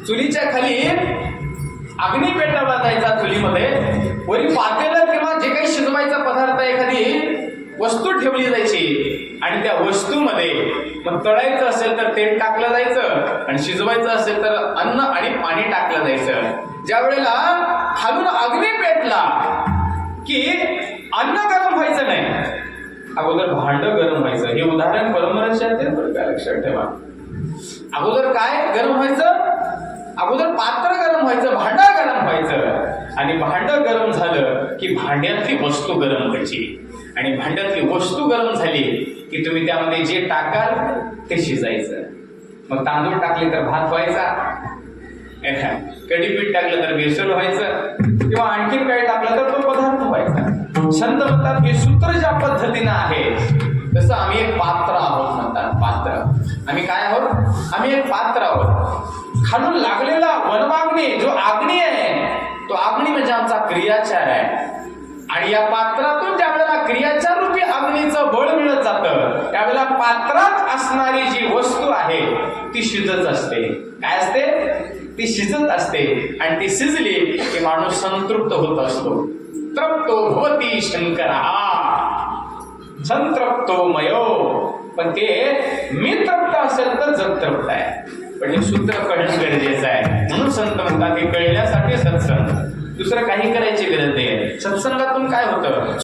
चुलीच्या खाली अग्नी पेटवला जायचा, चुलीमध्ये वरी पातेलं किंवा जे काही शिजवायचा पदार्थ एखादी वस्तू ठेवली जायची आणि त्या वस्तूमध्ये मग तळायचं असेल तर तेल टाकलं जायचं आणि शिजवायचं असेल तर अन्न आणि पाणी टाकलं जायचं. ज्या वेळेला खालून अग्नी पेटला की अन्न गरम व्हायचं नाही, अगोदर भांड गरम व्हायचं. हे उदाहरण परमरक्षात लक्षात ठेवा. अगोदर काय गरम व्हायचं? अगोदर पात्र गरम व्हायचं, भांड गरम व्हायचं आणि भांड गरम झालं की भांड्यातली वस्तू गरम व्हायची आणि भांड्यातली वस्तू गरम झाली की तुम्ही त्यामध्ये जे टाकाल ते शिजायचं. मग तांदूळ टाकले तर भात व्हायचा, कढीपीठ टाकलं तर बेसन व्हायचं किंवा आणखीन काही टाकलं तर तो पदार्थ व्हायचा. छंद म्हणतात हे सूत्र ज्या पद्धतीनं आहे तसं आम्ही एक पात्र आहोत म्हणतात. पात्र आम्ही काय आहोत? आम्ही एक पात्र आहोत. खालून लागलेला वनवाग्नी जो अग्नी आहे तो अग्नी म्हणजे आमचा क्रियाचार आहे आणि या पात्रातून ज्या वेळेला क्रियाचार रूपी अग्नीचं बळ मिळत जातं त्यावेळेला पात्रात असणारी जी वस्तू आहे ती शिजत असते. काय असते? ती शिजत असते आणि ती शिजली की माणूस संतृप्त होत असतो. तृप्तो भवती शंकरः संतृप्तो मयो. पण ते मी तृप्त असेल तर जग तृप्त आहे. पण हे सूत्र कळणं गरजेचं आहे. म्हणून संत म्हणतात हे कळण्यासाठी सत्संग, दुसरं काही करायची गरज नाही. सत्संगातून काय होतं?